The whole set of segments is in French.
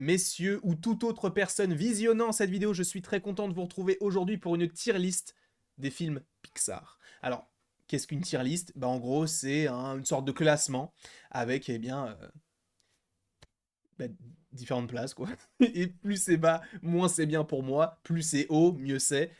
messieurs ou toute autre personne visionnant cette vidéo, je suis très content de vous retrouver aujourd'hui pour une tier list des films Pixar. Alors, qu'est-ce qu'une tier list? Bah, en gros, c'est une sorte de classement avec bah, différentes places, quoi. Et plus c'est bas, moins c'est bien pour moi. Plus c'est haut, mieux c'est.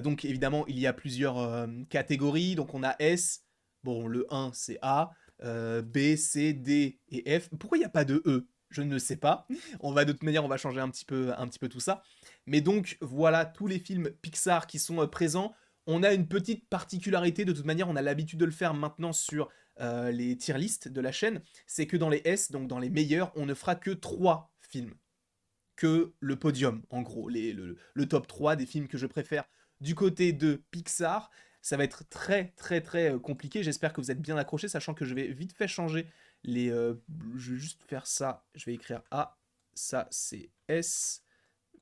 Donc évidemment, il y a plusieurs catégories. Donc on a S, bon, le 1 c'est A, B, C, D et F. Pourquoi il n'y a pas de E? Je ne sais pas. On va de toute manière, on va changer un petit peu tout ça. Mais donc voilà tous les films Pixar qui sont présents. On a une petite particularité, de toute manière, on a l'habitude de le faire maintenant sur les tier lists de la chaîne, c'est que dans les S, donc dans les meilleurs, on ne fera que 3 films. Que le podium, en gros, le top 3 des films que je préfère du côté de Pixar. Ça va être très très très compliqué, j'espère que vous êtes bien accrochés, sachant que je vais vite fait changer les... je vais juste faire ça, je vais écrire A, ça c'est S,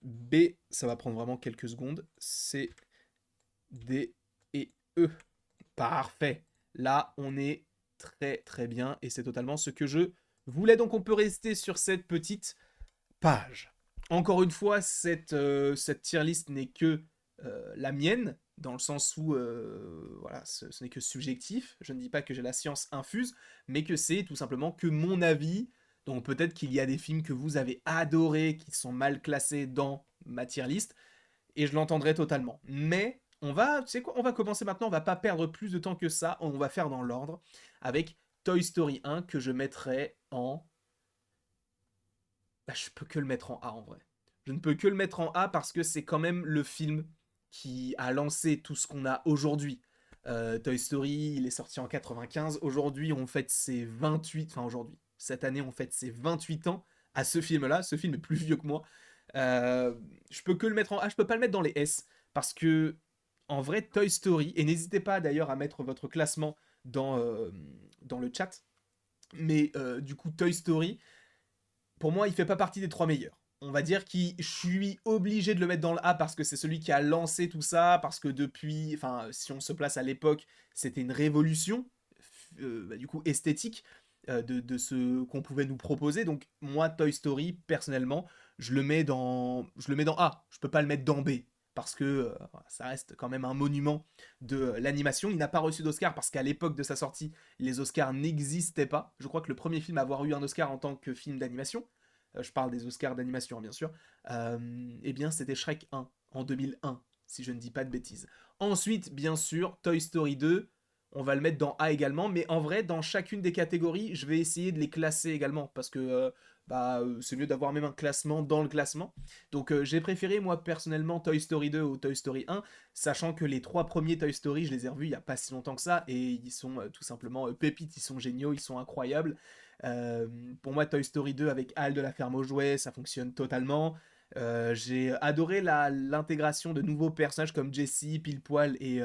B, ça va prendre vraiment quelques secondes, C, D et E. Parfait. Là, on est très très bien et c'est totalement ce que je voulais. Donc on peut rester sur cette petite page. Encore une fois, cette tier list n'est que la mienne, dans le sens où voilà, ce n'est que subjectif. Je ne dis pas que j'ai la science infuse, mais que c'est tout simplement que mon avis. Donc peut-être qu'il y a des films que vous avez adorés, qui sont mal classés dans ma tier list, et je l'entendrai totalement. Mais on va, tu sais quoi, on va commencer maintenant, on va pas perdre plus de temps que ça, on va faire dans l'ordre, avec Toy Story 1 que je mettrai en... Bah, je peux que le mettre en A en vrai. Je ne peux que le mettre en A parce que c'est quand même le film qui a lancé tout ce qu'on a aujourd'hui. Toy Story, il est sorti en 95. Aujourd'hui, on fête ses 28... Enfin, aujourd'hui, cette année, on fête ses 28 ans à ce film-là. Ce film est plus vieux que moi. Euh, je peux que le mettre en A. Je peux pas le mettre dans les S. Parce que, en vrai, Toy Story... Et n'hésitez pas d'ailleurs à mettre votre classement dans le chat. Mais du coup, Toy Story, pour moi, il fait pas partie des 3 meilleurs. On va dire que je suis obligé de le mettre dans le A parce que c'est celui qui a lancé tout ça, parce que depuis, enfin, si on se place à l'époque, c'était une révolution, du coup, esthétique de ce qu'on pouvait nous proposer. Donc, moi, Toy Story, personnellement, je le mets dans A. Je peux pas le mettre dans B parce que ça reste quand même un monument de l'animation. Il n'a pas reçu d'Oscar parce qu'à l'époque de sa sortie, les Oscars n'existaient pas. Je crois que le premier film à avoir eu un Oscar en tant que film d'animation, je parle des Oscars d'animation bien sûr, eh bien c'était Shrek 1 en 2001, si je ne dis pas de bêtises. Ensuite, bien sûr, Toy Story 2, on va le mettre dans A également, mais en vrai, dans chacune des catégories, je vais essayer de les classer également, parce que c'est mieux d'avoir même un classement dans le classement. Donc j'ai préféré, moi, personnellement, Toy Story 2 ou Toy Story 1, sachant que les 3 premiers Toy Story, je les ai revus il n'y a pas si longtemps que ça, et ils sont tout simplement pépites, ils sont géniaux, ils sont incroyables. Euh, pour moi, Toy Story 2 avec Hal de la ferme aux jouets, ça fonctionne totalement. J'ai adoré l'intégration de nouveaux personnages comme Jessie, Pile Poil et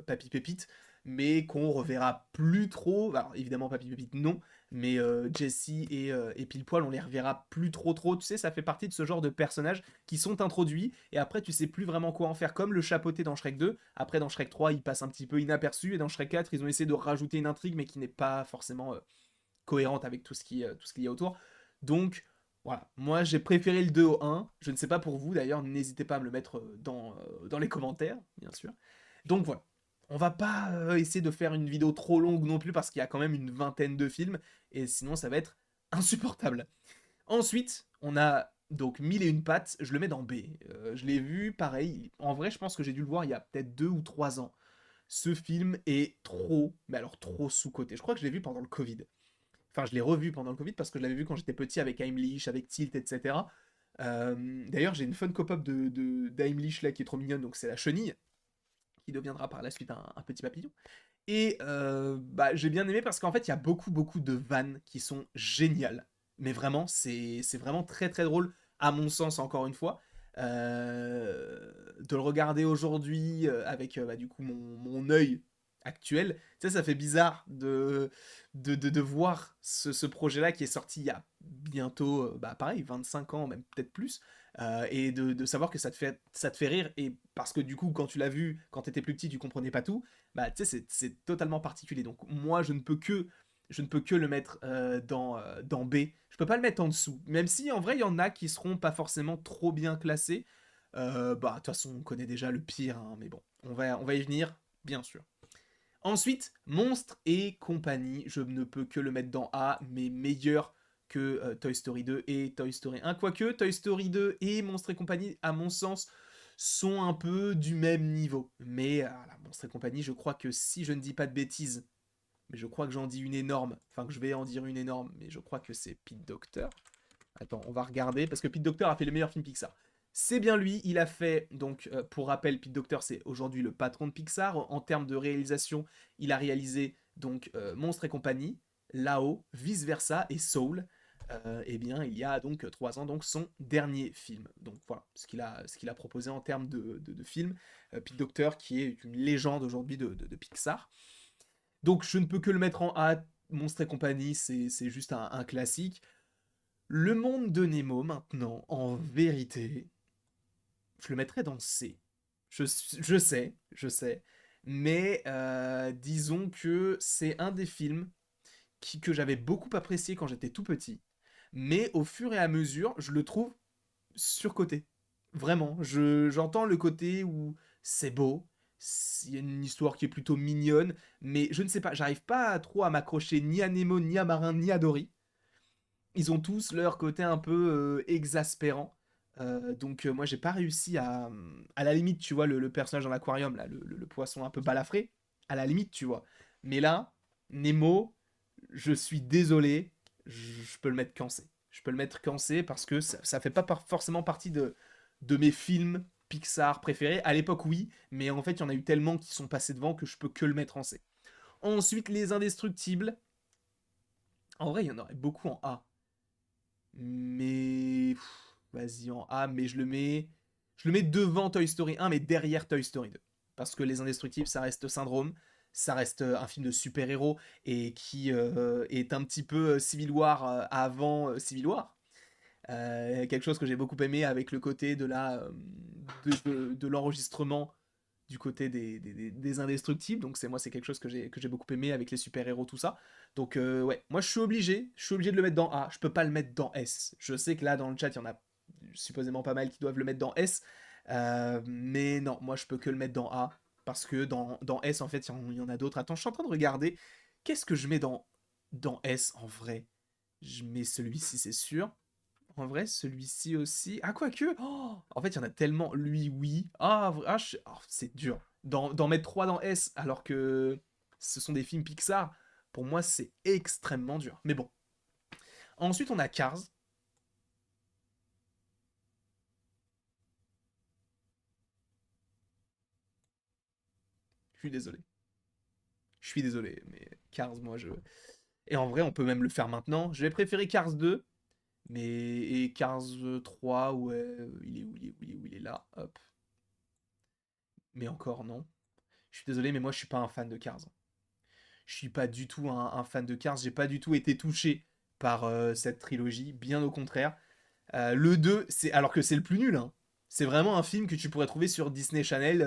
Papy Pépite, mais qu'on reverra plus trop. Alors évidemment, Papy Pépite non, mais Jessie et Pile Poil, on les reverra plus trop. Tu sais, ça fait partie de ce genre de personnages qui sont introduits et après tu sais plus vraiment quoi en faire. Comme le chapeauté dans Shrek 2. Après dans Shrek 3, il passe un petit peu inaperçu et dans Shrek 4, ils ont essayé de rajouter une intrigue mais qui n'est pas forcément cohérente avec tout ce qu'il y a autour. Donc, voilà. Moi, j'ai préféré le 2 au 1. Je ne sais pas pour vous, d'ailleurs. N'hésitez pas à me le mettre dans les commentaires, bien sûr. Donc, voilà. On va pas essayer de faire une vidéo trop longue non plus, parce qu'il y a quand même une vingtaine de films, et sinon, ça va être insupportable. Ensuite, on a donc Mille et une pattes. Je le mets dans B. Je l'ai vu, pareil. En vrai, je pense que j'ai dû le voir il y a peut-être 2 ou 3 ans. Ce film est trop, mais alors trop sous-coté. Je crois que je l'ai vu pendant le Covid. Enfin, je l'ai revu pendant le Covid parce que je l'avais vu quand j'étais petit avec Heimlich, avec Tilt, etc. D'ailleurs, j'ai une fun cop-up d'Heimlich là qui est trop mignonne, donc c'est la chenille, qui deviendra par la suite un petit papillon. Et j'ai bien aimé parce qu'en fait, il y a beaucoup de vannes qui sont géniales. Mais vraiment, c'est vraiment très très drôle, à mon sens, encore une fois. De le regarder aujourd'hui avec du coup mon œil actuel, tu sais, ça fait bizarre de voir ce projet-là qui est sorti il y a bientôt, pareil, 25 ans, même peut-être plus, et de savoir que ça te fait rire, et parce que du coup, quand tu l'as vu, quand t'étais plus petit, tu comprenais pas tout, bah tu sais, c'est totalement particulier. Donc moi, je ne peux que je ne peux que le mettre dans B. Je peux pas le mettre en dessous. Même si en vrai, il y en a qui seront pas forcément trop bien classés. Bah, de toute façon, on connaît déjà le pire, hein, mais bon, on va y venir, bien sûr. Ensuite, Monstres et compagnie, je ne peux que le mettre dans A, mais meilleur que Toy Story 2 et Toy Story 1. Quoique Toy Story 2 et Monstres et compagnie, à mon sens, sont un peu du même niveau. Mais la Monstres et compagnie, je crois que si je ne dis pas de bêtises, mais je crois que j'en dis une énorme, enfin que je vais en dire une énorme, mais je crois que c'est Pete Docter. Attends, on va regarder, parce que Pete Docter a fait le meilleur film Pixar. C'est bien lui, il a fait, donc pour rappel, Pete Docter c'est aujourd'hui le patron de Pixar. En termes de réalisation, il a réalisé donc Monstres et compagnie, Là-haut, Vice Versa et Soul. Eh bien, il y a donc 3 ans, donc son dernier film. Donc voilà, ce qu'il a proposé en termes de film. Pete Docter qui est une légende aujourd'hui de Pixar. Donc je ne peux que le mettre en A. Monstres et compagnie, c'est juste un classique. Le monde de Nemo, maintenant, en vérité, je le mettrais dans C. Je sais, mais disons que c'est un des films que j'avais beaucoup apprécié quand j'étais tout petit, mais au fur et à mesure, je le trouve surcoté. Vraiment, j'entends le côté où c'est beau, il y a une histoire qui est plutôt mignonne, mais je ne sais pas, j'arrive pas trop à m'accrocher ni à Nemo, ni à Marin, ni à Dory. Ils ont tous leur côté un peu exaspérant. Donc moi j'ai pas réussi à la limite, tu vois, le personnage dans l'aquarium, là, le poisson un peu balafré, à la limite, tu vois. Mais là, Nemo, je suis désolé, je peux le mettre cancé. Je peux le mettre cancé parce que ça fait pas forcément partie de mes films Pixar préférés. À l'époque, oui, mais en fait, il y en a eu tellement qui sont passés devant que je peux que le mettre en C. Ensuite, Les Indestructibles. En vrai, il y en aurait beaucoup en A. Mais vas-y en A, mais je le mets devant Toy Story 1, mais derrière Toy Story 2. Parce que Les Indestructibles, ça reste Syndrome, ça reste un film de super-héros et qui est un petit peu Civil War avant Civil War. Quelque chose que j'ai beaucoup aimé avec le côté de l'enregistrement du côté des indestructibles. Donc c'est quelque chose que j'ai beaucoup aimé avec les super-héros, tout ça. Donc ouais, moi je suis obligé de le mettre dans A. Je peux pas le mettre dans S. Je sais que là dans le chat, il y en a supposément pas mal qui doivent le mettre dans S. Mais non, moi je peux que le mettre dans A. Parce que dans S, en fait, il y en a d'autres. Attends, je suis en train de regarder. Qu'est-ce que je mets dans S en vrai? Je mets celui-ci, c'est sûr. En vrai, celui-ci aussi. Ah, quoique. Oh, en fait, il y en a tellement. Lui, oui. C'est dur. D'en mettre 3 dans S, alors que ce sont des films Pixar, pour moi, c'est extrêmement dur. Mais bon. Ensuite, on a Cars. Je suis désolé. Je suis désolé, mais Cars, moi, je. Et en vrai, on peut même le faire maintenant. Je vais préférer Cars 2, mais. Et Cars 3, ouais. Il est où, il est où, il est où, il est là. Hop. Mais encore, non. Je suis désolé, mais moi, je suis pas un fan de Cars. Je suis pas du tout un fan de Cars, j'ai pas du tout été touché par cette trilogie, bien au contraire. Le 2, alors que c'est le plus nul, hein. C'est vraiment un film que tu pourrais trouver sur Disney Channel,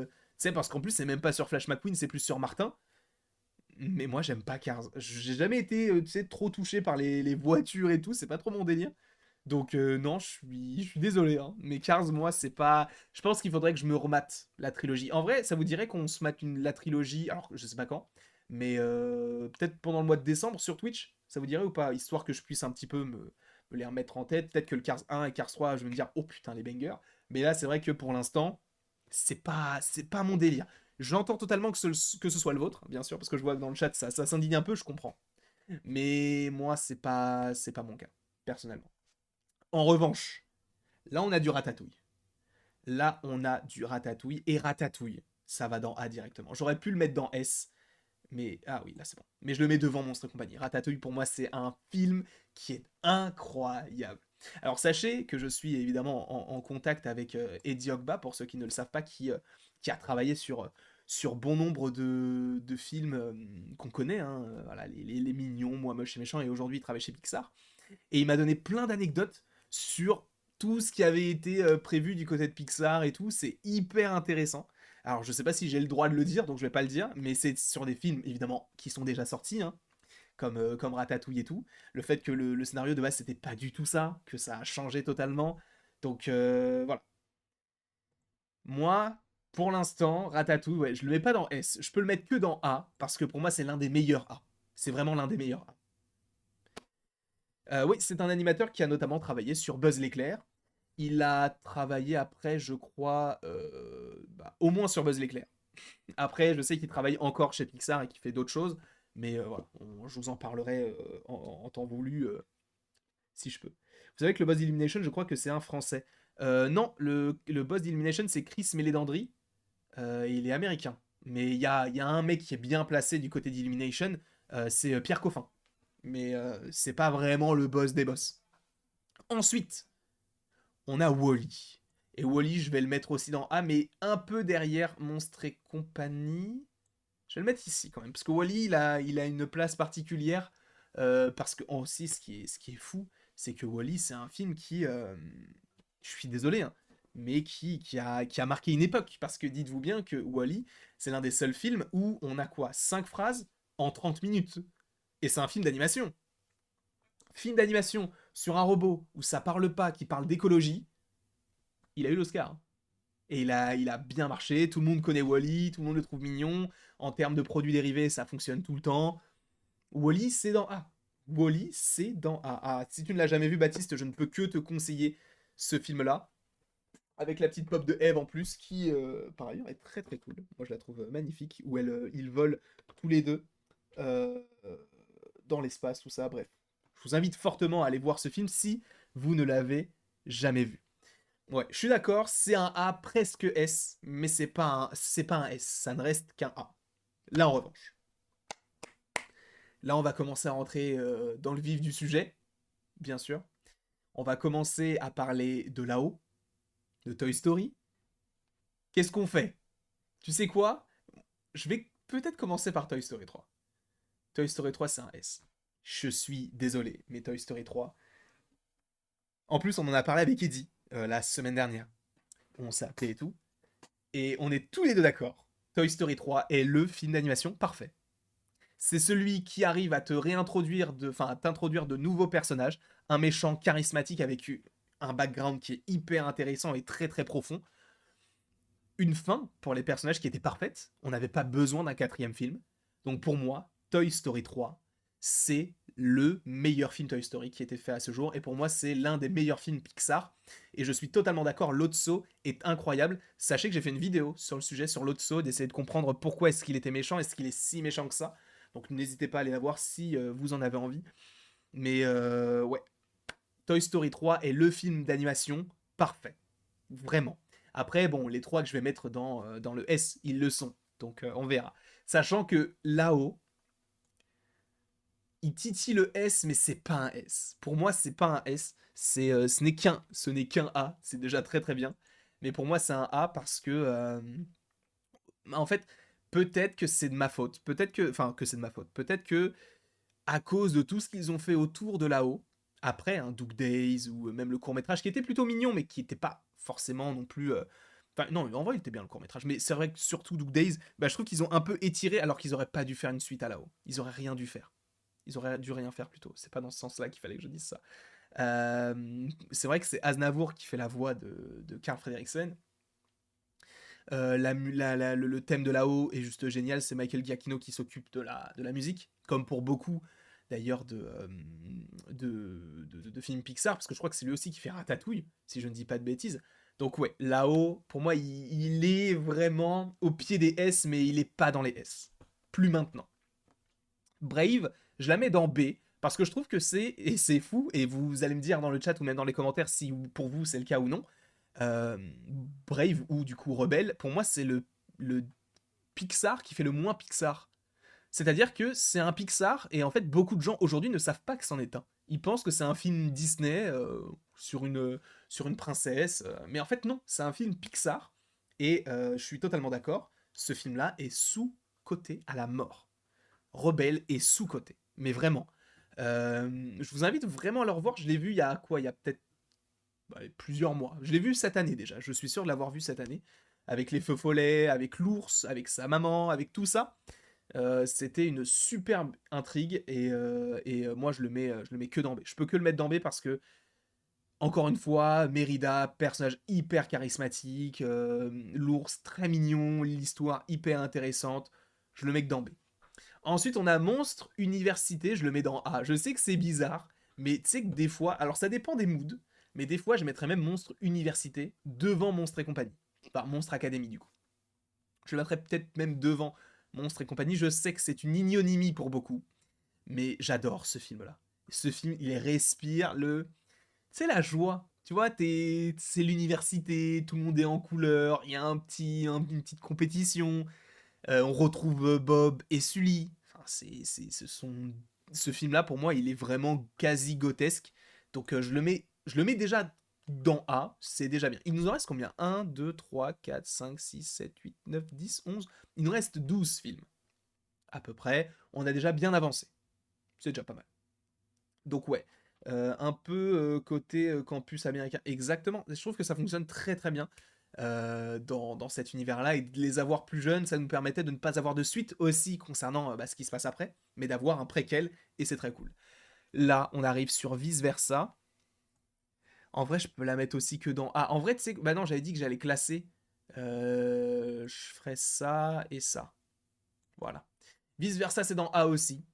tu sais, parce qu'en plus c'est même pas sur Flash McQueen, c'est plus sur Martin. Mais moi j'aime pas Cars. J'ai jamais été, tu sais, trop touché par les voitures et tout, c'est pas trop mon délire. Donc non, je suis désolé, hein. Mais Cars, moi, c'est pas. Je pense qu'il faudrait que je me remate la trilogie. En vrai, ça vous dirait qu'on se mate la trilogie, alors je sais pas quand, mais peut-être pendant le mois de décembre sur Twitch, ça vous dirait ou pas? Histoire que je puisse un petit peu me les remettre en tête. Peut-être que le Cars 1 et Cars 3, je vais me dire, oh putain, les bangers. Mais là, c'est vrai que pour l'instant, c'est pas mon délire. J'entends totalement que ce soit le vôtre, bien sûr, parce que je vois que dans le chat, ça s'indigne un peu, je comprends. Mais moi, c'est pas mon cas, personnellement. En revanche, là, on a du ratatouille. Là, on a du ratatouille. Et ratatouille, ça va dans A directement. J'aurais pu le mettre dans S, mais. Ah oui, là, c'est bon. Mais je le mets devant Monstre et compagnie. Ratatouille, pour moi, c'est un film qui est incroyable. Alors, sachez que je suis évidemment en contact avec Eddie Ogba, pour ceux qui ne le savent pas, qui a travaillé sur bon nombre de films qu'on connaît, hein, voilà, les Mignons, Moi Moche et Méchant, et aujourd'hui il travaille chez Pixar. Et il m'a donné plein d'anecdotes sur tout ce qui avait été prévu du côté de Pixar et tout. C'est hyper intéressant. Alors, je sais pas si j'ai le droit de le dire, donc je vais pas le dire, mais c'est sur des films, évidemment, qui sont déjà sortis, hein. comme Ratatouille et tout. Le fait que le scénario de base, c'était pas du tout ça, que ça a changé totalement. Donc voilà. Moi, pour l'instant, Ratatouille, ouais, je le mets pas dans S. Je peux le mettre que dans A, parce que pour moi, c'est l'un des meilleurs A. C'est vraiment l'un des meilleurs A. Oui, c'est un animateur qui a notamment travaillé sur Buzz l'éclair. Il a travaillé après, je crois, au moins sur Buzz l'éclair. Après, je sais qu'il travaille encore chez Pixar et qu'il fait d'autres choses, mais voilà, je vous en parlerai en temps voulu si je peux. Vous savez que le Buzz Illumination, je crois que c'est un français. Non, le Buzz Illumination, c'est Chris Mélédandri. Il est américain. Mais il y a un mec qui est bien placé du côté d'Illumination, c'est Pierre Coffin. Mais c'est pas vraiment le boss des boss. Ensuite, on a Wall-E. Et Wall-E, je vais le mettre aussi dans A, mais un peu derrière Monstres et compagnie. Je vais le mettre ici quand même, parce que Wall-E, il a une place particulière. Parce que aussi, ce qui est fou, c'est que Wall-E, c'est un film qui, je suis désolé, hein, mais qui a marqué une époque. Parce que dites-vous bien que Wall-E, c'est l'un des seuls films où on a quoi 5 phrases en 30 minutes. Et c'est un film d'animation. Film d'animation sur un robot où ça parle pas, qui parle d'écologie, il a eu l'Oscar, hein. Et il a bien marché, tout le monde connaît Wall-E, tout le monde le trouve mignon. En termes de produits dérivés, ça fonctionne tout le temps. Wall-E, c'est dans A. Wall-E, c'est dans A. Ah, si tu ne l'as jamais vu, Baptiste, je ne peux que te conseiller ce film-là. Avec la petite pop de Eve en plus, qui, par ailleurs, est très très cool. Moi, je la trouve magnifique, où ils volent tous les deux euh, euh, dans l'espace, tout ça, bref. Je vous invite fortement à aller voir ce film si vous ne l'avez jamais vu. Ouais, je suis d'accord, c'est un A presque S, mais c'est pas un S, ça ne reste qu'un A. Là, en revanche, là, on va commencer à rentrer dans le vif du sujet, bien sûr. On va commencer à parler de là-haut, de Toy Story. Qu'est-ce qu'on fait? Tu sais quoi? Je vais peut-être commencer par Toy Story 3. Toy Story 3, c'est un S. Je suis désolé, mais Toy Story 3. En plus, on en a parlé avec Eddie la semaine dernière. On s'est appelé et tout. Et on est tous les deux d'accord. Toy Story 3 est le film d'animation parfait. C'est celui qui arrive à te réintroduire, à t'introduire de nouveaux personnages, un méchant charismatique avec un background qui est hyper intéressant et très très profond, une fin pour les personnages qui était parfaite. On n'avait pas besoin d'un quatrième film. Donc pour moi, Toy Story 3, c'est le meilleur film Toy Story qui a été fait à ce jour. Et pour moi, c'est l'un des meilleurs films Pixar. Et je suis totalement d'accord, Lotso est incroyable. Sachez que j'ai fait une vidéo sur le sujet, sur Lotso, d'essayer de comprendre pourquoi est-ce qu'il était méchant, est-ce qu'il est si méchant que ça. Donc n'hésitez pas à aller la voir si vous en avez envie. Mais ouais, Toy Story 3 est le film d'animation parfait. Vraiment. Après, bon, les trois que je vais mettre dans le S, ils le sont. Donc on verra. Sachant que là-haut, il titille le S, mais c'est pas un S. Pour moi, c'est pas un S. Ce n'est qu'un A. C'est déjà très très bien. Mais pour moi, c'est un A parce que, en fait, peut-être que c'est de ma faute. Enfin, que c'est de ma faute. Peut-être que à cause de tout ce qu'ils ont fait autour de là-haut, après, hein, Doug Days ou même le court-métrage qui était plutôt mignon, mais qui n'était pas forcément non plus. Enfin, non, en vrai, il était bien le court-métrage, mais c'est vrai que surtout Doug Days, bah, je trouve qu'ils ont un peu étiré alors qu'ils auraient pas dû faire une suite à là-haut. Ils auraient rien dû faire. Ils auraient dû rien faire plutôt. C'est pas dans ce sens-là qu'il fallait que je dise ça. C'est vrai que c'est Aznavour qui fait la voix de Carl Fredricksen. Le thème de là-haut est juste génial. C'est Michael Giacchino qui s'occupe de la musique, comme pour beaucoup d'ailleurs de films Pixar, parce que je crois que c'est lui aussi qui fait Ratatouille, si je ne dis pas de bêtises. Donc ouais, là-haut, pour moi, il est vraiment au pied des S, mais il est pas dans les S. Plus maintenant. Brave, je la mets dans B, parce que je trouve que et c'est fou, et vous allez me dire dans le chat ou même dans les commentaires si pour vous c'est le cas ou non, euh, Brave ou du coup Rebelle, pour moi c'est le Pixar qui fait le moins Pixar. C'est-à-dire que c'est un Pixar et en fait beaucoup de gens aujourd'hui ne savent pas que c'en est un. Ils pensent que c'est un film Disney sur une princesse, mais en fait non, c'est un film Pixar et je suis totalement d'accord, ce film-là est sous-coté à la mort. Rebelle est sous-coté, mais vraiment. Je vous invite vraiment à le revoir, je l'ai vu il y a quoi? Il y a peut-être plusieurs mois. Je l'ai vu cette année déjà, je suis sûr de l'avoir vu cette année. Avec les feux follets, avec l'ours, avec sa maman, avec tout ça. C'était une superbe intrigue et moi je le mets que dans B. Je peux que le mettre dans B parce que, encore une fois, Mérida, personnage hyper charismatique, l'ours très mignon, l'histoire hyper intéressante, je le mets que dans B. Ensuite, on a Monstre Université, je le mets dans A. Je sais que c'est bizarre, mais tu sais que des fois, alors ça dépend des moods, mais des fois je mettrais même Monstre Université devant Monstre et compagnie. Enfin, Monstre Academy du coup. Je le mettrais peut-être même devant Monstre et compagnie. Je sais que c'est une ignonymie pour beaucoup, mais j'adore ce film-là. Ce film, il respire le... C'est la joie. Tu vois, c'est l'université, tout le monde est en couleur, il y a une petite compétition, on retrouve Bob et Sully. Enfin, ce film-là, pour moi, il est vraiment quasi grotesque. Donc je le mets déjà dans A, c'est déjà bien. Il nous en reste combien? Un, 2, 3, 4, 5, 6, 7, 8, 9, 10, 11. Il nous reste 12 films, à peu près. On a déjà bien avancé. C'est déjà pas mal. Donc ouais, un peu côté campus américain. Exactement. Je trouve que ça fonctionne très très bien dans cet univers-là. Et de les avoir plus jeunes, ça nous permettait de ne pas avoir de suite aussi concernant ce qui se passe après, mais d'avoir un préquel, et c'est très cool. Là, on arrive sur Vice Versa. En vrai, je peux la mettre aussi que dans... Ah, en vrai, tu sais... Bah non, j'avais dit que j'allais classer. Je ferais ça et ça. Voilà. Vice Versa, c'est dans A aussi.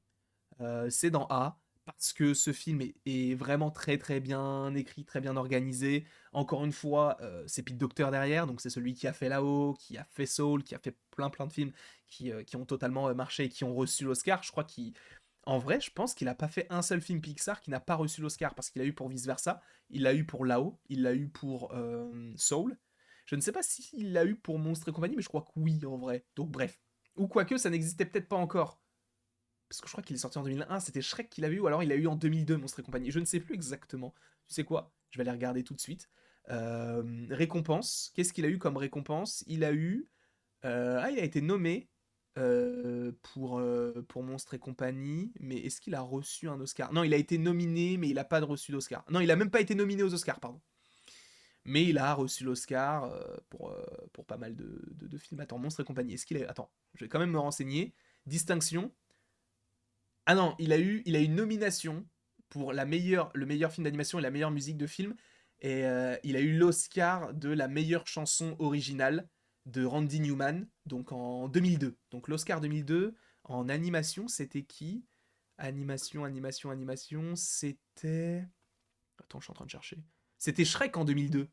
C'est dans A parce que ce film est vraiment très très bien écrit, très bien organisé. Encore une fois, c'est Pete Docter derrière, donc c'est celui qui a fait là-haut, qui a fait Soul, qui a fait plein de films qui ont totalement marché et qui ont reçu l'Oscar. Je crois qu'il... En vrai, je pense qu'il n'a pas fait un seul film Pixar qui n'a pas reçu l'Oscar parce qu'il a eu pour Vice Versa, il l'a eu pour Là-haut, il l'a eu pour Soul. Je ne sais pas s'il l'a eu pour Monstre et compagnie, mais je crois que oui en vrai. Donc bref. Ou quoique ça n'existait peut-être pas encore. Parce que je crois qu'il est sorti en 2001, c'était Shrek qu'il avait eu, ou alors il a eu en 2002, Monstre et compagnie. Je ne sais plus exactement. Tu sais quoi? Je vais aller regarder tout de suite. Récompense. Qu'est-ce qu'il a eu comme récompense? Il a eu. Il a été nommé pour Monstre et compagnie, mais est-ce qu'il a reçu un Oscar? Non, il a été nominé, mais il n'a pas reçu d'Oscar. Non, il a même pas été nominé aux Oscars, pardon. Mais il a reçu l'Oscar pour pas mal de films. Attends, Monstre et compagnie. Est-ce qu'il a. Attends, je vais quand même me renseigner. Distinction. Ah non, il a eu une nomination pour le meilleur film d'animation et la meilleure musique de film. Et il a eu l'Oscar de la meilleure chanson originale de Randy Newman, donc en 2002. Donc l'Oscar 2002 en animation, c'était qui? Animation, c'était... Attends, je suis en train de chercher. C'était Shrek en 2002.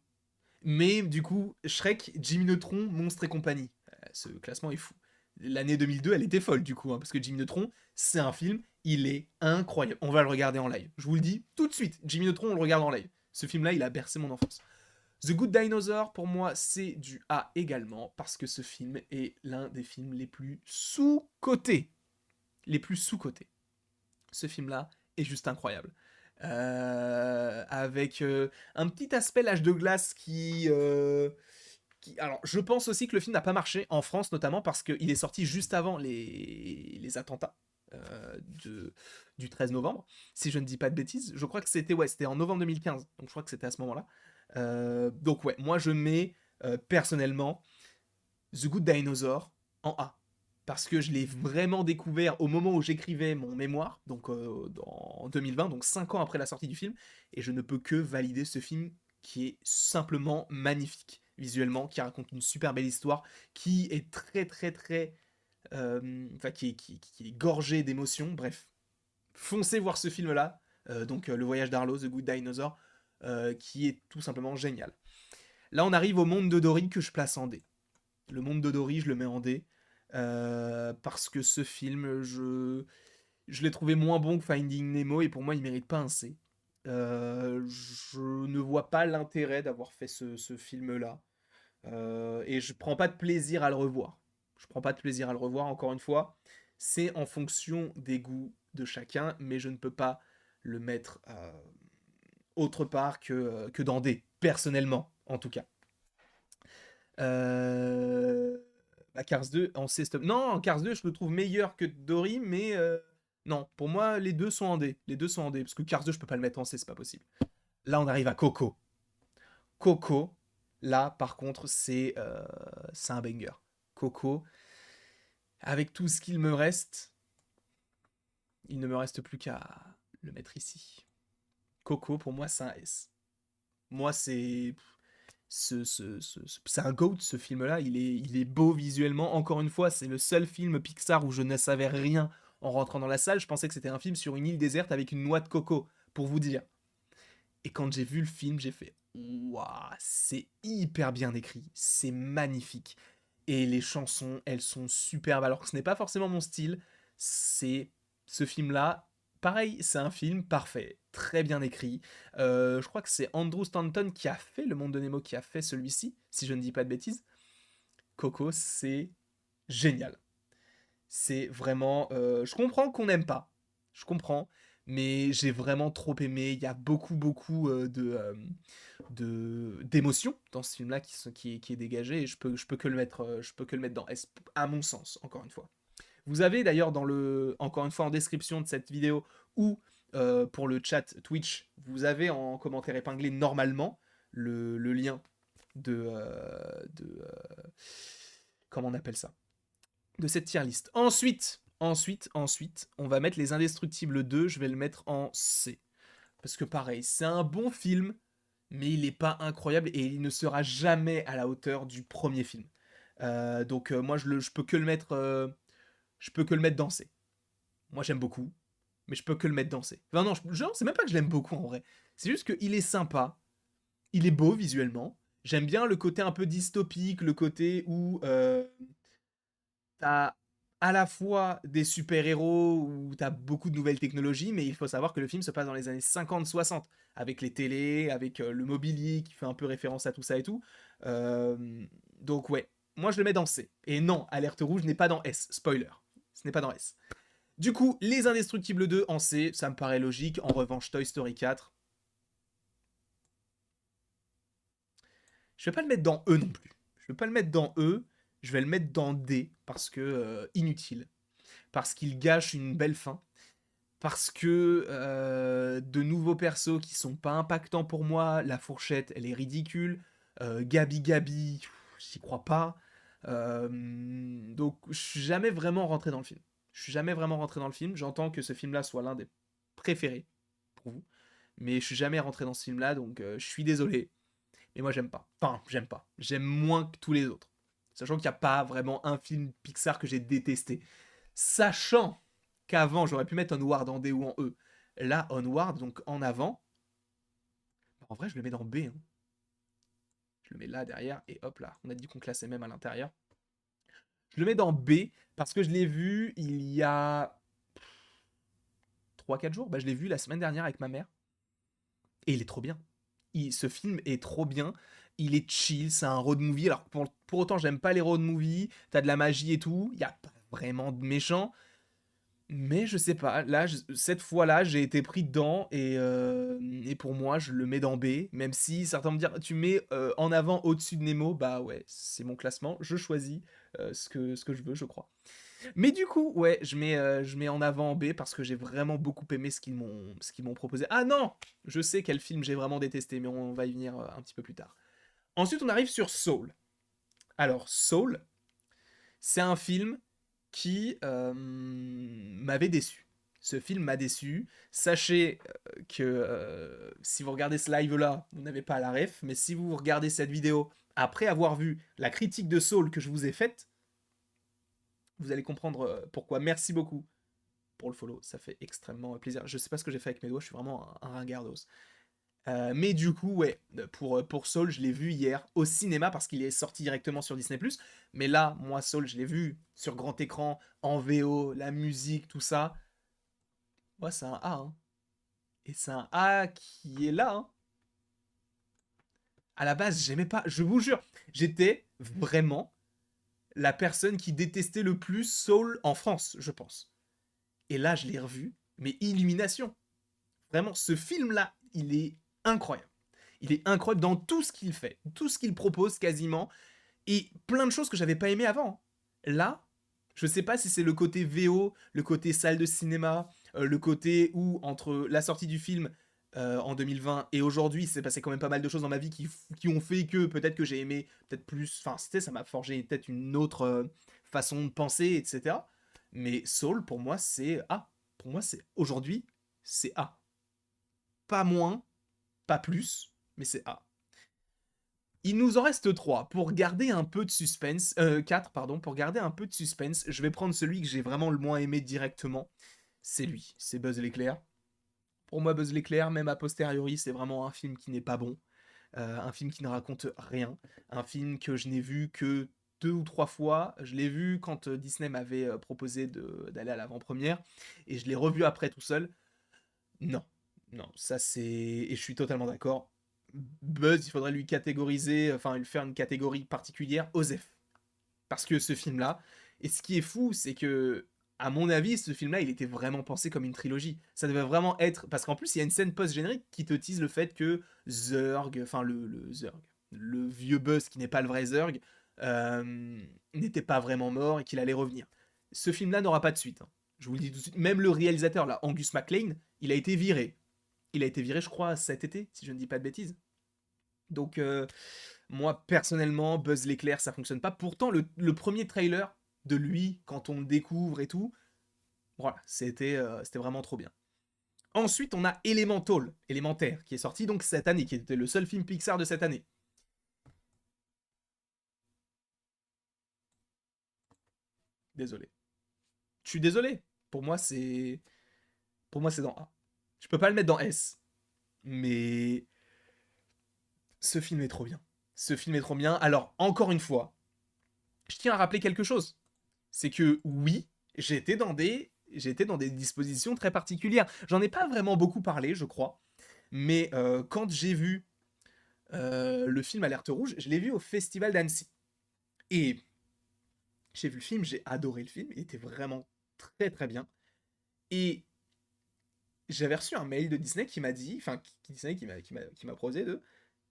Mais du coup, Shrek, Jimmy Neutron, Monstre et compagnie. Ce classement est fou. L'année 2002, elle était folle du coup, hein, parce que Jimmy Neutron, c'est un film, il est incroyable. On va le regarder en live. Je vous le dis tout de suite, Jimmy Neutron, on le regarde en live. Ce film-là, il a bercé mon enfance. The Good Dinosaur, pour moi, c'est du A également, parce que ce film est l'un des films les plus sous-cotés. Les plus sous-cotés. Ce film-là est juste incroyable. Avec un petit aspect l'âge de glace alors, je pense aussi que le film n'a pas marché en France, notamment parce qu'il est sorti juste avant les attentats du 13 novembre, si je ne dis pas de bêtises. Je crois que c'était en novembre 2015, donc je crois que c'était à ce moment-là. Donc ouais, moi je mets personnellement The Good Dinosaur en A. Parce que je l'ai vraiment découvert au moment où j'écrivais mon mémoire, donc en 2020, donc 5 ans après la sortie du film, et je ne peux que valider ce film qui est simplement magnifique visuellement, qui raconte une super belle histoire, qui est très très très... Enfin, qui est gorgé d'émotions, bref. Foncez voir ce film-là, Le Voyage d'Arlo, The Good Dinosaur, qui est tout simplement génial. Là, on arrive au monde de Dory que je place en D. Le monde de Dory, je le mets en D. Parce que ce film, je l'ai trouvé moins bon que Finding Nemo et pour moi, il mérite pas un C. Je ne vois pas l'intérêt d'avoir fait ce film-là. Et je prends pas de plaisir à le revoir. Je prends pas de plaisir à le revoir, encore une fois. C'est en fonction des goûts de chacun, mais je ne peux pas le mettre autre part que dans D, personnellement, en tout cas. Euh... Cars 2, en C stop. Non, Cars 2, je le trouve meilleur que Dory, mais non, pour moi, les deux sont en D. Les deux sont en D, parce que Cars 2, je peux pas le mettre en C, c'est pas possible. Là, on arrive à Coco. Coco, là, par contre, c'est un banger. Coco, Avec tout ce qu'il me reste, il ne me reste plus qu'à le mettre ici. Coco, pour moi, c'est un S. Moi, c'est un GOAT, ce film-là. Il est beau visuellement. Encore une fois, c'est le seul film Pixar où je ne savais rien en rentrant dans la salle. Je pensais que c'était un film sur une île déserte avec une noix de coco, pour vous dire. Et quand j'ai vu le film, j'ai fait waouh, c'est hyper bien écrit, c'est magnifique. Et les chansons, elles sont superbes. Alors que ce n'est pas forcément mon style, c'est ce film-là. Pareil, c'est un film parfait, très bien écrit. Je crois que c'est Andrew Stanton qui a fait Le Monde de Nemo, qui a fait celui-ci, si je ne dis pas de bêtises. Coco, c'est génial. C'est vraiment. Je comprends qu'on n'aime pas. Je comprends. Mais j'ai vraiment trop aimé. Il y a beaucoup d'émotions dans ce film-là qui est dégagé. Et je peux que le mettre, je peux que le mettre dans S, à mon sens, encore une fois. Vous avez d'ailleurs encore une fois en description de cette vidéo ou pour le chat Twitch, vous avez en commentaire épinglé normalement le lien de comment on appelle ça, de cette tier list. Ensuite, on va mettre Les Indestructibles 2, je vais le mettre en C. Parce que pareil, c'est un bon film, mais il n'est pas incroyable et il ne sera jamais à la hauteur du premier film. Donc moi, je peux que le mettre, je peux que le mettre dans C. Moi, j'aime beaucoup, mais je peux que le mettre dans C. Enfin non, c'est même pas que je l'aime beaucoup en vrai. C'est juste qu'il est sympa, il est beau visuellement. J'aime bien le côté un peu dystopique, le côté où t'as à la fois des super-héros où t'as beaucoup de nouvelles technologies, mais il faut savoir que le film se passe dans les années 50-60, avec les télés, avec le mobilier qui fait un peu référence à tout ça et tout. Donc ouais, moi je le mets dans C. Et non, Alerte Rouge n'est pas dans S, spoiler. Ce n'est pas dans S. Du coup, Les Indestructibles 2 en C, ça me paraît logique. En revanche, Toy Story 4, je vais pas le mettre dans E non plus. Je vais pas le mettre dans E, je vais le mettre dans D, parce que inutile. Parce qu'il gâche une belle fin, parce que de nouveaux persos qui sont pas impactants pour moi, la fourchette elle est ridicule, Gabi Gabi, j'y crois pas, donc je suis jamais vraiment rentré dans le film. Je suis jamais vraiment rentré dans le film, j'entends que ce film-là soit l'un des préférés pour vous, mais je suis jamais rentré dans ce film-là, donc je suis désolé, mais moi j'aime pas. Enfin, j'aime pas. J'aime moins que tous les autres. Sachant qu'il n'y a pas vraiment un film Pixar que j'ai détesté. Sachant qu'avant, j'aurais pu mettre Onward en D ou en E. Là, Onward, donc en avant, en vrai, je le mets dans B. Hein. Je le mets là, derrière, et hop là. On a dit qu'on classait même à l'intérieur. Je le mets dans B parce que je l'ai vu il y a 3-4 jours. Bah, je l'ai vu la semaine dernière avec ma mère. Et il est trop bien. Ce film est trop bien. Il est chill, c'est un road movie. Alors, pour autant, j'aime pas les road movies. T'as de la magie et tout. Il y a pas vraiment de méchants. Mais je sais pas, là, cette fois-là, j'ai été pris dedans et pour moi, je le mets dans B. Même si certains vont me dire, tu mets en avant au-dessus de Nemo, bah ouais, c'est mon classement. Je choisis ce que je veux, je crois. Mais du coup, ouais, je mets en avant en B parce que j'ai vraiment beaucoup aimé ce qu'ils m'ont proposé. Ah non, je sais quel film j'ai vraiment détesté, mais on va y venir un petit peu plus tard. Ensuite, on arrive sur Soul. Alors, Soul, c'est un film qui m'avait déçu. Ce film m'a déçu. Sachez que si vous regardez ce live-là, vous n'avez pas la ref, mais si vous regardez cette vidéo après avoir vu la critique de Soul que je vous ai faite, vous allez comprendre pourquoi. Merci beaucoup pour le follow, ça fait extrêmement plaisir. Je sais pas ce que j'ai fait avec mes doigts, je suis vraiment un ringardos. Mais du coup, ouais, pour Soul, je l'ai vu hier au cinéma parce qu'il est sorti directement sur Disney+. Mais là, moi, Soul, je l'ai vu sur grand écran, en VO, la musique, tout ça. Ouais, c'est un A, hein. Et c'est un A qui est là, hein. À la base, j'aimais pas, je vous jure, j'étais vraiment la personne qui détestait le plus Soul en France, je pense. Et là, je l'ai revu, mais illumination. Vraiment, ce film-là, il est incroyable. Il est incroyable dans tout ce qu'il fait, tout ce qu'il propose quasiment, et plein de choses que j'avais pas aimé avant. Là, je sais pas si c'est le côté VO, le côté salle de cinéma, le côté où, entre la sortie du film en 2020 et aujourd'hui, c'est passé quand même pas mal de choses dans ma vie qui ont fait que peut-être que j'ai aimé peut-être plus. Enfin, c'était, ça m'a forgé peut-être une autre façon de penser, etc. Mais Soul, pour moi, c'est A. Pour moi, c'est aujourd'hui, c'est A. Pas moins, pas plus, mais c'est A. Il nous en reste 3. Pour garder un peu de suspense, 4, pardon, pour garder un peu de suspense, je vais prendre celui que j'ai vraiment le moins aimé directement. C'est lui, c'est Buzz l'éclair. Pour moi, Buzz l'éclair, même a posteriori, c'est vraiment un film qui n'est pas bon. Un film qui ne raconte rien. Un film que je n'ai vu que 2 ou 3 fois. Je l'ai vu quand Disney m'avait proposé d'aller à l'avant-première. Et je l'ai revu après tout seul. Non. Non, ça c'est... Et je suis totalement d'accord. Buzz, il faudrait lui catégoriser, enfin lui faire une catégorie particulière, Osef. Parce que ce film-là, et ce qui est fou, c'est que, à mon avis, ce film-là, il était vraiment pensé comme une trilogie. Ça devait vraiment être... Parce qu'en plus, il y a une scène post-générique qui te tease le fait que Zurg, enfin le Zurg, le vieux Buzz qui n'est pas le vrai Zurg, n'était pas vraiment mort et qu'il allait revenir. Ce film-là n'aura pas de suite, hein. Je vous le dis tout de suite. Même le réalisateur, là, Angus MacLean, il a été viré. Il a été viré, je crois, cet été, si je ne dis pas de bêtises. Donc, moi, personnellement, Buzz l'éclair, ça fonctionne pas. Pourtant, le premier trailer de lui, quand on le découvre et tout, voilà, c'était vraiment trop bien. Ensuite, on a Elemental, Élémentaire, qui est sorti donc cette année, qui était le seul film Pixar de cette année. Désolé. Je suis désolé. Pour moi, c'est... Pour moi, c'est dans A. Je peux pas le mettre dans S. Mais... Ce film est trop bien. Ce film est trop bien. Alors, encore une fois, je tiens à rappeler quelque chose. C'est que oui, j'étais dans des dispositions très particulières. J'en ai pas vraiment beaucoup parlé, je crois, mais quand j'ai vu le film Alerte Rouge, je l'ai vu au Festival d'Annecy. Et j'ai vu le film, j'ai adoré le film, il était vraiment très très bien. Et j'avais reçu un mail de Disney qui m'a dit, enfin Disney qui m'a proposé de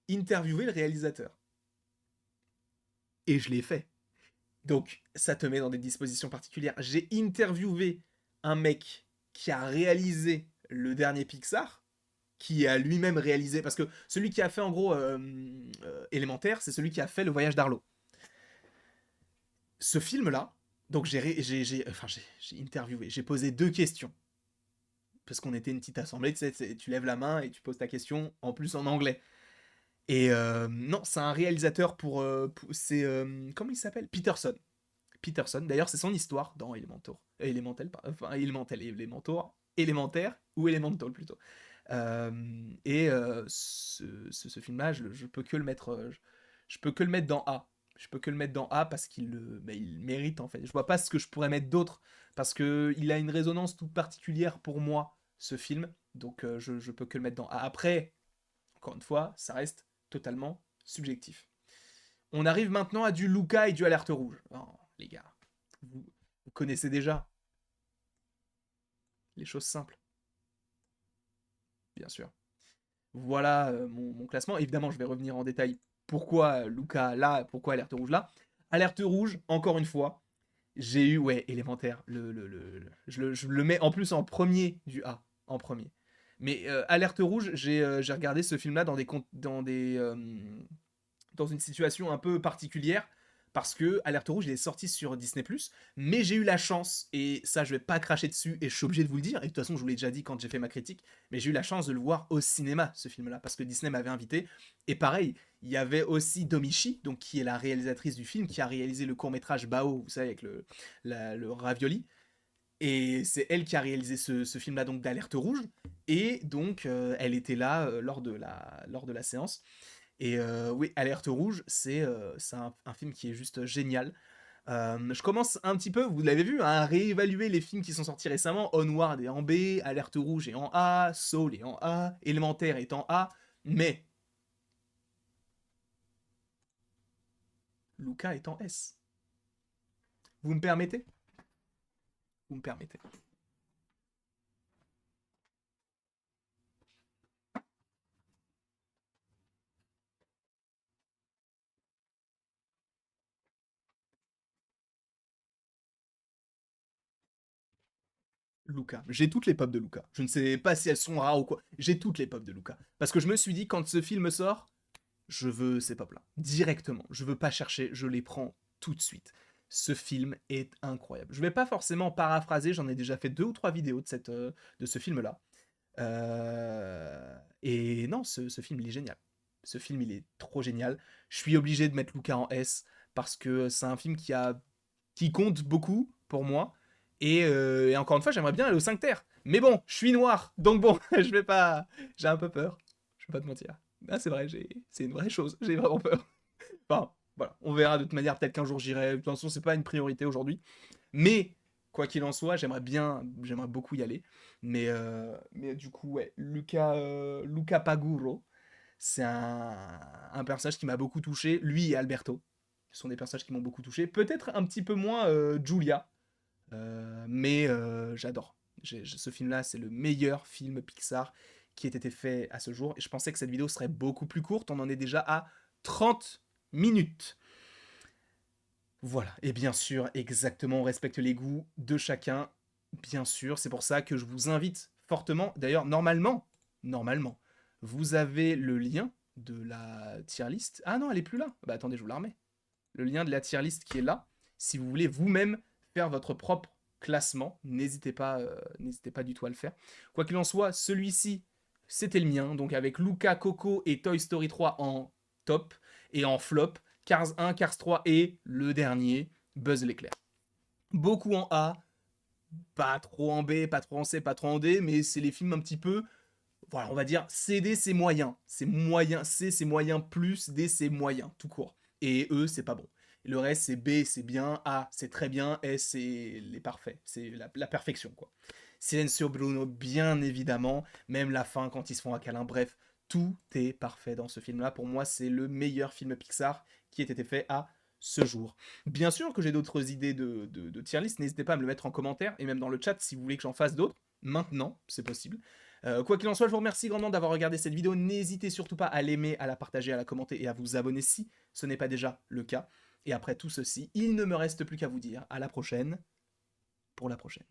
interviewer le réalisateur. Et je l'ai fait. Donc, ça te met dans des dispositions particulières. J'ai interviewé un mec qui a réalisé le dernier Pixar, qui a lui-même réalisé, parce que celui qui a fait en gros Élémentaire, c'est celui qui a fait Le Voyage d'Arlo. Ce film-là, donc j'ai interviewé, j'ai posé 2 questions, parce qu'on était une petite assemblée, tu sais, tu lèves la main et tu poses ta question, en plus en anglais. Et non, c'est un réalisateur c'est... comment il s'appelle Peterson. Peterson. D'ailleurs, c'est son histoire dans Elementor. Enfin, Élémentaire, ou Elemental plutôt. Ce film-là, je peux que le mettre, je peux que le mettre dans A. Je peux que le mettre dans A parce il mérite en fait. Je vois pas ce que je pourrais mettre d'autre parce que il a une résonance toute particulière pour moi ce film. Donc je peux que le mettre dans A. Après, encore une fois, ça reste totalement subjectif. On arrive maintenant à du Luca et du Alerte Rouge. Oh, les gars, vous, vous connaissez déjà les choses simples, bien sûr. Voilà mon classement. Évidemment, je vais revenir en détail pourquoi Luca là, pourquoi Alerte Rouge là. Alerte Rouge, encore une fois, j'ai eu, ouais, élémentaire. Je le mets en plus en premier du A, en premier. Mais Alerte Rouge, j'ai regardé ce film-là dans une situation un peu particulière parce que Alerte Rouge il est sorti sur Disney+, mais j'ai eu la chance, et ça je vais pas cracher dessus, et je suis obligé de vous le dire, et de toute façon je vous l'ai déjà dit quand j'ai fait ma critique, mais j'ai eu la chance de le voir au cinéma, ce film-là, parce que Disney m'avait invité, et pareil, il y avait aussi Domichi, donc qui est la réalisatrice du film, qui a réalisé le court-métrage Bao, vous savez, avec le ravioli, et c'est elle qui a réalisé ce film-là, donc d'Alerte Rouge, et donc elle était là lors de la séance, et oui, Alerte Rouge, c'est un film qui est juste génial. Je commence un petit peu, vous l'avez vu, à réévaluer les films qui sont sortis récemment. Onward est en B, Alerte Rouge est en A, Soul est en A, Élémentaire est en A, mais Luca est en S. Vous me permettez? Vous me permettez. Luca. J'ai toutes les pop de Luca. Je ne sais pas si elles sont rares ou quoi. J'ai toutes les pop de Luca. Parce que je me suis dit, quand ce film sort, je veux ces pop-là. Directement. Je veux pas chercher, je les prends tout de suite. Ce film est incroyable. Je vais pas forcément paraphraser, j'en ai déjà fait 2 ou 3 vidéos de ce film-là. Et non, ce film, il est génial. Ce film, il est trop génial. Je suis obligé de mettre Luca en S parce que c'est un film qui compte beaucoup pour moi. Et encore une fois, j'aimerais bien aller au 5 terres. Mais bon, je suis noir, donc bon, je vais pas. J'ai un peu peur. Je vais pas te mentir. Ah, c'est vrai, c'est une vraie chose. J'ai vraiment peur. Enfin, voilà, on verra de toute manière. Peut-être qu'un jour j'irai. De toute façon, c'est pas une priorité aujourd'hui. Mais quoi qu'il en soit, j'aimerais beaucoup y aller. Mais du coup, ouais, Luca Paguro, c'est un personnage qui m'a beaucoup touché. Lui et Alberto, ce sont des personnages qui m'ont beaucoup touché. Peut-être un petit peu moins Julia, mais j'adore. Ce film-là, c'est le meilleur film Pixar qui ait été fait à ce jour. Et je pensais que cette vidéo serait beaucoup plus courte. On en est déjà à 30 minutes. Voilà, et bien sûr, exactement, on respecte les goûts de chacun, bien sûr, c'est pour ça que je vous invite fortement, d'ailleurs, normalement, vous avez le lien de la tier list. Ah non, elle est plus là. Bah attendez, je vous la remets. Le lien de la tier list qui est là. Si vous voulez vous-même faire votre propre classement, n'hésitez pas du tout à le faire. Quoi qu'il en soit, celui-ci, c'était le mien, donc avec Luca, Coco et Toy Story 3 en top, et en flop, Cars 1, Cars 3 et le dernier, Buzz l'éclair. Beaucoup en A, pas trop en B, pas trop en C, pas trop en D, mais c'est les films un petit peu, voilà, on va dire, C, D, c'est moyen. C'est moyen, C, c'est moyen, plus, D, c'est moyen, tout court. Et E, c'est pas bon. Le reste, c'est B, c'est bien, A, c'est très bien, S, c'est les parfaits. C'est la perfection, quoi. Silencio Bruno, bien évidemment, même la fin quand ils se font un câlin, bref, tout est parfait dans ce film-là. Pour moi, c'est le meilleur film Pixar qui ait été fait à ce jour. Bien sûr que j'ai d'autres idées de tier list, n'hésitez pas à me le mettre en commentaire, et même dans le chat si vous voulez que j'en fasse d'autres. Maintenant, c'est possible. Quoi qu'il en soit, je vous remercie grandement d'avoir regardé cette vidéo. N'hésitez surtout pas à l'aimer, à la partager, à la commenter et à vous abonner si ce n'est pas déjà le cas. Et après tout ceci, il ne me reste plus qu'à vous dire à la prochaine pour la prochaine.